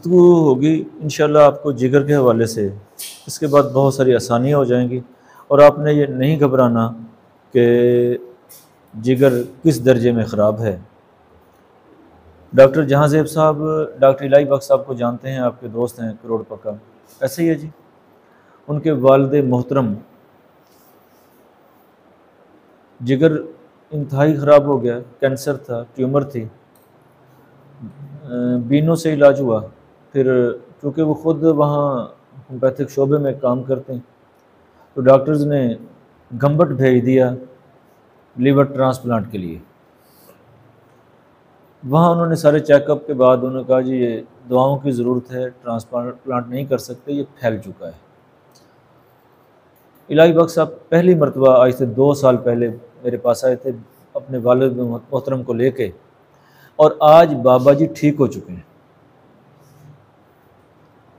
गुफ्तगू होगी इंशाल्लाह आपको जिगर के हवाले से। इसके बाद बहुत सारी आसानियाँ हो जाएंगी और आपने ये नहीं घबराना कि जिगर किस दर्जे में ख़राब है। डॉक्टर जहांज़ेब साहब डॉक्टर इलाही बख्श साहब को जानते हैं, आपके दोस्त हैं करोड़ पक्का। ऐसे ही है जी, उनके वालिद मोहतरम जिगर इंतहाई ख़राब हो गया, कैंसर था, ट्यूमर थी, बीनों से इलाज हुआ। फिर चूँकि वो ख़ुद वहाँ होम्योपैथिक शोबे में काम करते हैं तो डॉक्टर्स ने गंबट भेज दिया लीवर ट्रांसप्लांट के लिए। वहाँ उन्होंने सारे चेकअप के बाद उन्होंने कहा जी ये दवाओं की ज़रूरत है, ट्रांसप्लांट नहीं कर सकते, ये फैल चुका है। इलाही बख्श साहब पहली मरतबा आज से 2 साल पहले मेरे पास आए थे अपने वालिद मोहतरम को लेके, और आज बाबा जी ठीक हो चुके हैं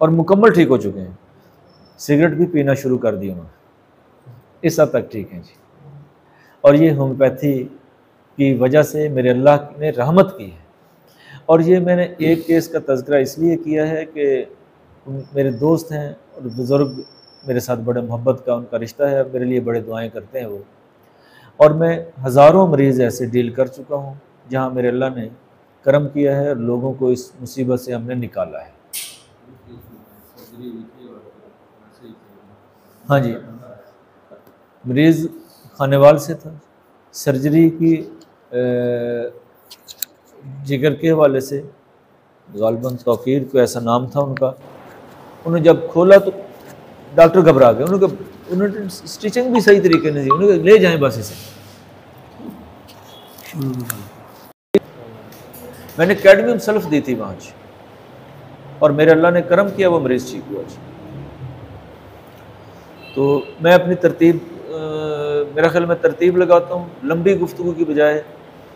और मुकम्मल ठीक हो चुके हैं। सिगरेट भी पीना शुरू कर दिया उन्होंने, इस हद तक ठीक हैं जी। और ये होम्योपैथी की वजह से मेरे अल्लाह ने रहमत की है। और ये मैंने एक केस का तज़किरा इसलिए किया है कि मेरे दोस्त हैं और बुज़ुर्ग, मेरे साथ बड़े मोहब्बत का उनका रिश्ता है, मेरे लिए बड़े दुआएं करते हैं वो। और मैं हज़ारों मरीज़ ऐसे डील कर चुका हूँ जहाँ मेरे अल्लाह ने करम किया है और लोगों को इस मुसीबत से हमने निकाला है। हाँ जी, मरीज़ खानेवाल से था, सर्जरी की जिगर के हवाले से, गालिबन तौकीर को ऐसा नाम था उनका। उन्होंने जब खोला तो डॉक्टर घबरा गए, उन्होंने स्टिचिंग भी सही तरीके नहीं दी, उन्होंने ले जाएं बस इसे। मैंने कैडमियम सल्फ दी थी वहाँ और मेरे अल्लाह ने करम किया, वो मरीज़ ठीक हुआ जी। तो मैं अपनी तरतीब, मेरा ख्याल में तरतीब लगाता हूँ लंबी गुफ्तगू की बजाय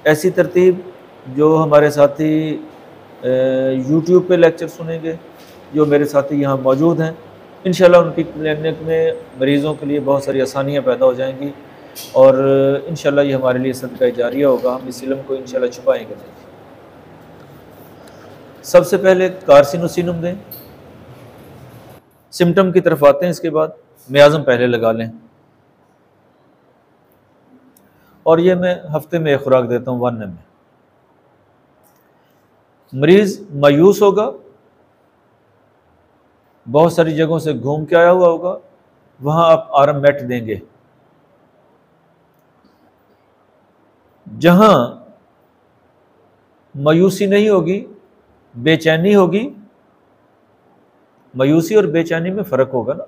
ऐसी तरतीब जो हमारे साथी यूट्यूब पे लेक्चर सुनेंगे, जो मेरे साथी यहाँ मौजूद हैं, इंशाल्लाह उनकी क्लिनिक में मरीज़ों के लिए बहुत सारी आसानियाँ पैदा हो जाएंगी और इंशाल्लाह ये हमारे लिए सदका जारिया होगा। हम इस इल्म को इंशाल्लाह छुपाएंगे नहीं। सबसे पहले कार्सिनोसिनम दें, सिम्टम की तरफ आते हैं। इसके बाद मियाज़म पहले लगा लें और ये मैं हफ्ते में एक खुराक देता हूँ 1 में। मरीज़ मायूस होगा, बहुत सारी जगहों से घूम के आया हुआ होगा, वहाँ आप आरम मेट देंगे। जहाँ मायूसी नहीं होगी, बेचैनी होगी, मायूसी और बेचैनी में फ़र्क होगा ना,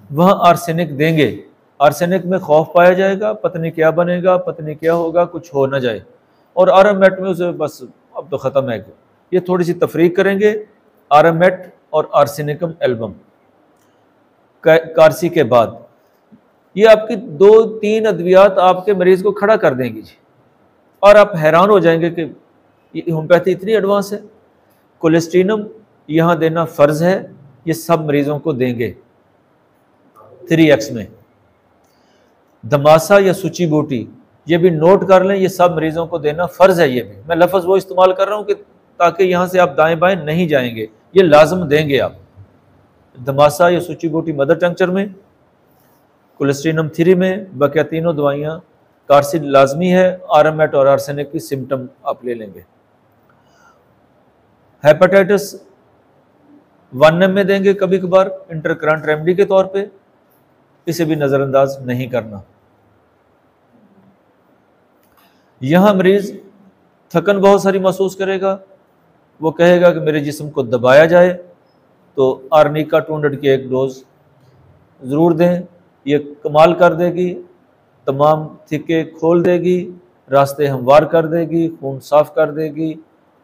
वहाँ आर्सेनिक देंगे। आर्सेनिक में खौफ पाया जाएगा, पत्नी क्या बनेगा, पत्नी क्या होगा, कुछ हो ना जाए। और आरमेट में उसे बस अब तो ख़त्म है। ये थोड़ी सी तफरीक करेंगे, आरमेट और आर्सेनिकम एल्बम कारसी के बाद। ये आपकी 2-3 अद्वियात आपके मरीज़ को खड़ा कर देंगी जी, और आप हैरान हो जाएंगे कि ये होम्योपैथी इतनी एडवांस है। कोलेस्ट्रीनम यहाँ देना फ़र्ज़ है, ये सब मरीज़ों को देंगे 3x में। दमासा या सूची बूटी ये भी नोट कर लें, ये सब मरीज़ों को देना फ़र्ज़ है। ये भी मैं लफ्ज़ वो इस्तेमाल कर रहा हूँ कि ताकि यहाँ से आप दाएं बाएं नहीं जाएंगे, ये लाजम देंगे आप। दमासा या सूची बूटी मदर टंक्चर में, कोलेस्ट्रीनम 3 में, बाकी तीनों दवाइयाँ कार्सिन लाजमी है। आरमेट और आर्सेनिक की सिम्टम आप ले लेंगे। हेपेटाइटिस 1 में देंगे कभी कभार इंटरकरंट रेमेडी के तौर पे, इसे भी नज़रअंदाज नहीं करना। यहाँ मरीज़ थकन बहुत सारी महसूस करेगा, वो कहेगा कि मेरे जिस्म को दबाया जाए, तो आर्निका 200 की 1 डोज ज़रूर दें। ये कमाल कर देगी, तमाम थिक्के खोल देगी, रास्ते हमवार कर देगी, खून साफ़ कर देगी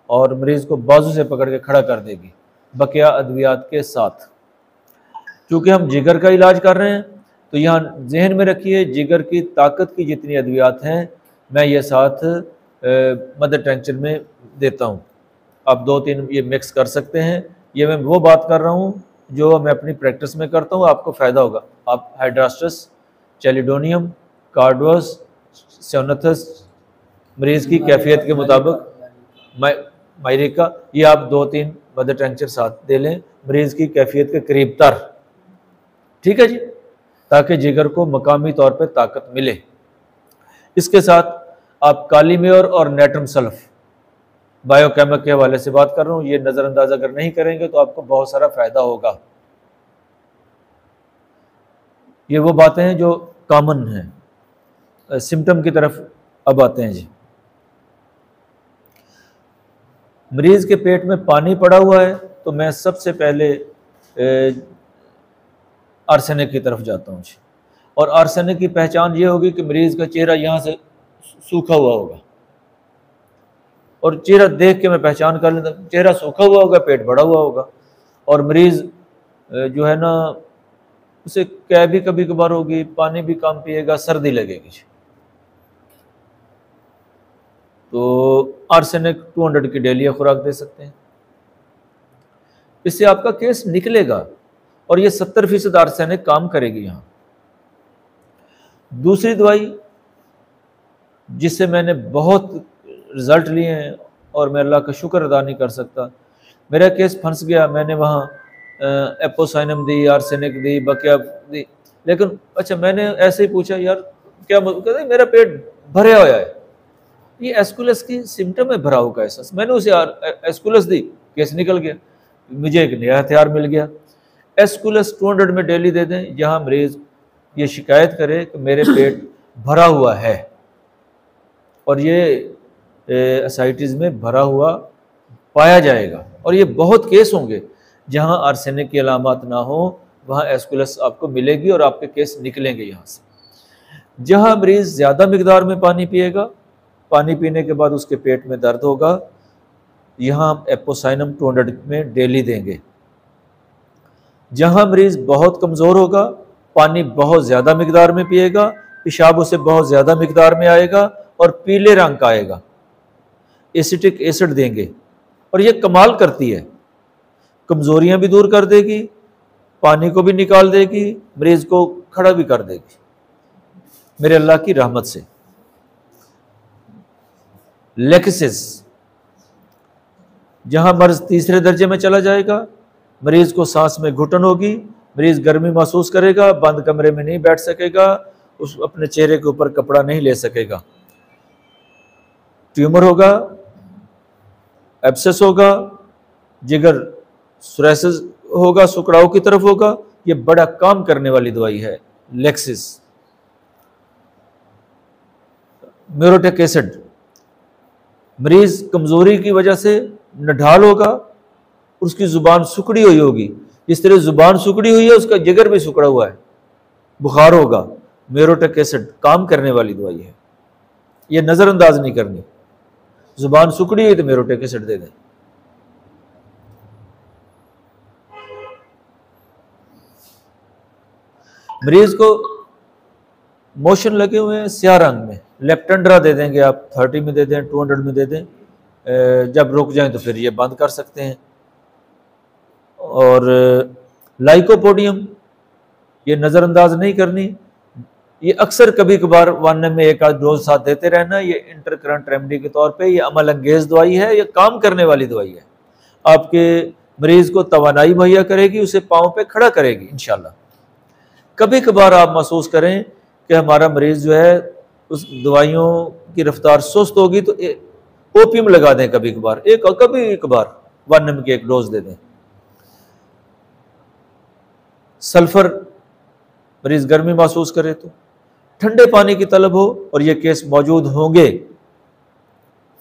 और मरीज़ को बाजू से पकड़ के खड़ा कर देगी बकिया अद्वियात के साथ। चूँकि हम जिगर का इलाज कर रहे हैं तो यहाँ जहन में रखिए, जिगर की ताकत की जितनी अद्वियात हैं मैं ये साथ मदर टंक्चर में देता हूँ। आप 2-3 ये मिक्स कर सकते हैं। ये मैं वो बात कर रहा हूँ जो मैं अपनी प्रैक्टिस में करता हूँ, आपको फ़ायदा होगा। आप हाइड्रास्टस, चैलिडोनियम, कार्डोस, सोनथस, मरीज़ की कैफियत के मुताबिक मायरिका, ये आप 2-3 मदर टेंचर साथ दे लें मरीज़ की कैफियत के करीब तर, ठीक है जी, ताकि जिगर को मकामी तौर पे ताकत मिले। इसके साथ आप काली मेयर और नेट्रम सल्फ बायोकेमिक के हवाले से बात कर रहा हूँ, ये नज़रअंदाज अगर नहीं करेंगे तो आपको बहुत सारा फ़ायदा होगा। ये वो बातें हैं जो कॉमन हैं। सिम्टम की तरफ अब आते हैं जी। मरीज़ के पेट में पानी पड़ा हुआ है तो मैं सबसे पहले आर्सेनिक की तरफ जाता हूँ जी। और आर्सेनिक की पहचान ये होगी कि मरीज़ का चेहरा यहाँ से सूखा हुआ होगा, और चेहरा देख के मैं पहचान कर लेता, चेहरा सूखा हुआ होगा, पेट बड़ा हुआ होगा, और मरीज़ जो है ना उसे कै भी कभी कभार होगी, पानी भी कम पिएगा, सर्दी लगेगी। तो आर्सेनिक 200 की डेली खुराक दे सकते हैं, इससे आपका केस निकलेगा और ये 70% आर्सेनिक काम करेगी। यहाँ दूसरी दवाई जिससे मैंने बहुत रिज़ल्ट लिए हैं और मैं अल्लाह का शुक्र अदा नहीं कर सकता, मेरा केस फंस गया, मैंने वहाँ एपोसाइनम दी, आर्सेनिक दी, बकिया दी, लेकिन अच्छा मैंने ऐसे ही पूछा यार क्या, कहते मेरा पेट भरा हुआ है, ये एस्कुलस की सिम्टम है, भरा हुआ का एहसास। मैंने उसे एस्कुलस दी, केस निकल गया, मुझे एक नया हथियार मिल गया। एस्कुलस 200 में डेली दे दें, जहाँ मरीज़ ये शिकायत करे कि मेरे पेट भरा हुआ है, और ये एसाइटिस में भरा हुआ पाया जाएगा, और ये बहुत केस होंगे जहाँ आर्सेनिक की अलामत ना हो, वहाँ एस्कुलस आपको मिलेगी और आपके केस निकलेंगे यहाँ से। जहाँ मरीज़ ज़्यादा मिकदार में पानी पिएगा, पानी पीने के बाद उसके पेट में दर्द होगा, यहाँ हम एपोसाइनम 200 में डेली देंगे। जहाँ मरीज़ बहुत कमज़ोर होगा, पानी बहुत ज़्यादा मिकदार में पिएगा, पेशाब उसे बहुत ज़्यादा मिकदार में आएगा और पीले रंग का आएगा, एसिटिक एसिड देंगे, और ये कमाल करती है, कमज़ोरियाँ भी दूर कर देगी, पानी को भी निकाल देगी, मरीज़ को खड़ा भी कर देगी मेरे अल्लाह की रहमत से। लेक्सिस, जहाँ मर्ज़ तीसरे दर्जे में चला जाएगा, मरीज़ को सांस में घुटन होगी, मरीज़ गर्मी महसूस करेगा, बंद कमरे में नहीं बैठ सकेगा, उस अपने चेहरे के ऊपर कपड़ा नहीं ले सकेगा, ट्यूमर होगा, एब्सेस होगा, जिगर सोराइसिस होगा, सुकड़ाव की तरफ होगा। ये बड़ा काम करने वाली दवाई है लेक्सिस। म्यूरोटिक एसिड, मरीज कमजोरी की वजह से नढाल होगा, उसकी जुबान सुकड़ी हुई होगी, जिस तरह जुबान सुकड़ी हुई है उसका जिगर भी सुकड़ा हुआ है, बुखार होगा, म्यूरोटिक एसिड काम करने वाली दवाई है, ये नजरअंदाज नहीं करनी। जुबान सुकड़ी हुई तो म्यूरोटिक एसिड दे दें। मरीज को मोशन लगे हुए हैं स्याह रंग में, लेप्टेंड्रा दे देंगे आप, 30 में दे दें, 200 में दे दें, जब रुक जाएं तो फिर ये बंद कर सकते हैं। और लाइकोपोडियम, ये नज़रअंदाज नहीं करनी, ये अक्सर कभी कभार 1 में एक आध डोज साथ देते रहना, ये इंटरकरेंट रेमेडी के तौर पे ये अमल अंगेज दवाई है, ये काम करने वाली दवाई है, आपके मरीज को तवानाई मुहैया करेगी, उसे पाँव पे खड़ा करेगी इंशाल्लाह। कभी कभार आप महसूस करें कि हमारा मरीज जो है उस दवाइयों की रफ्तार सुस्त होगी तो ओपियम लगा दें, कभी कभार 1 एम की एक डोज दे दें। सल्फर, मरीज गर्मी महसूस करे तो ठंडे पानी की तलब हो, और ये केस मौजूद होंगे।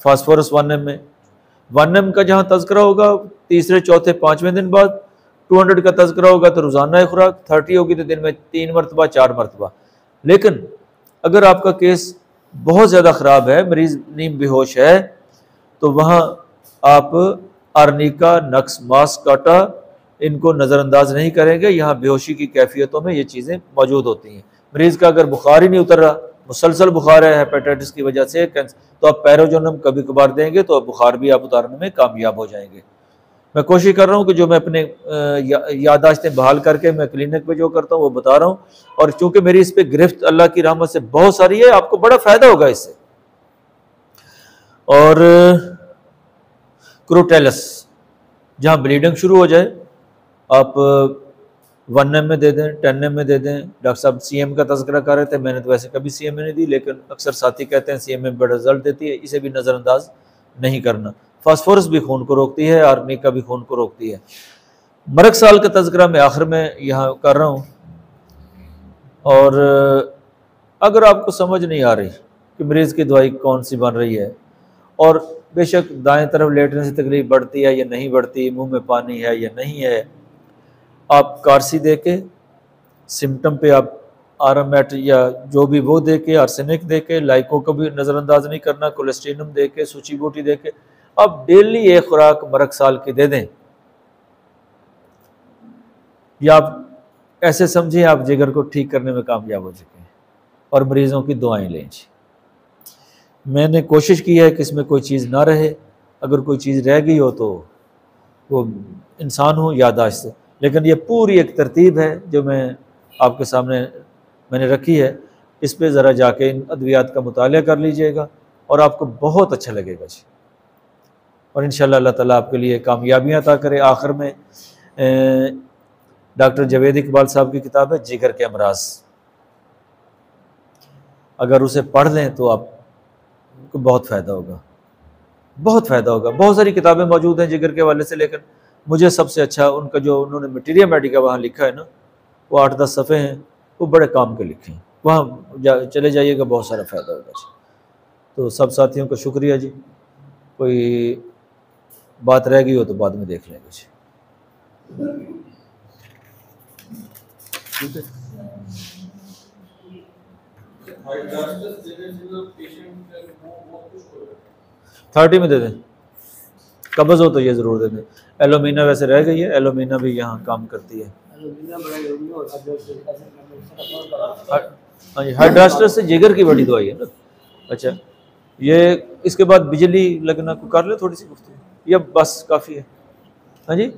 फास्फोरस 1 एम में, 1 एम का जहां तज़किरा होगा तीसरे चौथे 5वें दिन बाद, 200 का तज़किरा होगा तो रोज़ाना खुराक, 30 होगी तो दिन में 3 मरतबा 4 मरतबा। लेकिन अगर आपका केस बहुत ज़्यादा ख़राब है, मरीज़ नीम बेहोश है, तो वहाँ आप आर्निका, नक्स, मास, काटा, इनको नज़रअंदाज नहीं करेंगे। यहाँ बेहोशी की कैफियतों में ये चीज़ें मौजूद होती हैं। मरीज़ का अगर बुखार ही नहीं उतर रहा, मुसलसल बुखार है हेपेटाइटिस की वजह से, तो आप पैरोजोनम कभी कभार देंगे तो बुखार भी आप उतारने में कामयाब हो जाएंगे। मैं कोशिश कर रहा हूँ कि जो मैं अपने यादाश्तें बहाल करके मैं क्लिनिक पे जो करता हूँ वो बता रहा हूँ, और चूंकि मेरी इस पे गिरफ्त अल्लाह की रहमत से बहुत सारी है, आपको बड़ा फायदा होगा इससे। और क्रोटेलस, जहाँ ब्लीडिंग शुरू हो जाए आप 1 में दे दें, 10 में दे दें। डॉक्टर साहब CM का तज़किरा कर रहे थे, मैंने तो वैसे कभी CM नहीं दी, लेकिन अक्सर साथी कहते हैं CM बड़ा रिजल्ट देती है, इसे भी नज़रअंदाज नहीं करना। फास्फोरस भी खून को रोकती है, आर्निका भी खून को रोकती है। मरक साल का तज़किरा मैं आखिर में यहाँ कर रहा हूँ। और अगर आपको समझ नहीं आ रही कि मरीज़ की दवाई कौन सी बन रही है, और बेशक दाएं तरफ लेटने से तकलीफ बढ़ती है या नहीं बढ़ती, मुंह में पानी है या नहीं है, आप कारसी दे के, सिम्टम पे आप आरामेट या जो भी वो दे के, आर्सेनिक दे के, लाइको को भी नज़रअंदाज नहीं करना, कोलेस्ट्रीनम दे के, सूची बूटी दे के आप डेली एक खुराक मरक साल की दे दें। या आप ऐसे समझें आप जिगर को ठीक करने में कामयाब हो चुके हैं और मरीज़ों की दुआएं लें। मैंने कोशिश की है कि इसमें कोई चीज़ ना रहे, अगर कोई चीज़ रह गई हो तो वो इंसान हो याददाश्त से, लेकिन ये पूरी एक तरतीब है जो मैं आपके सामने मैंने रखी है। इस पे ज़रा जाके इन अद्वियात का मुताला कर लीजिएगा और आपको बहुत अच्छा लगेगा जी। और इंशाअल्लाह अल्लाह ताला आपके लिए कामयाबियाँ अता करे। आखिर में डॉक्टर जावेद इकबाल साहब की किताब है जिगर के अमराज, अगर उसे पढ़ लें तो आपको बहुत फ़ायदा होगा, बहुत फ़ायदा होगा। बहुत सारी किताबें मौजूद हैं जिगर के हवाले से, लेकिन मुझे सबसे अच्छा उनका जो उन्होंने मटीरिया मेडिका वहाँ लिखा है ना, वो 8-10 सफ़े हैं, वो बड़े काम के लिखे हैं। वहाँ चले जाइएगा, बहुत सारा फ़ायदा होगा जी। तो सब साथियों का शुक्रिया जी। कोई बात रह गई हो तो बाद में देख लेंगे जी। ठीक है। 30 में दे दें, कब्ज़ हो तो ये ज़रूर दे दें। एलोमीना वैसे रह गई है, एलोमीना भी यहाँ काम करती है। हाँ जी, हाइड्रास्टस से जिगर की बड़ी दवाई है ना। अच्छा, ये इसके बाद बिजली लगना को कर ले थोड़ी सी गुफ्तगू, या बस काफ़ी है? हाँ जी।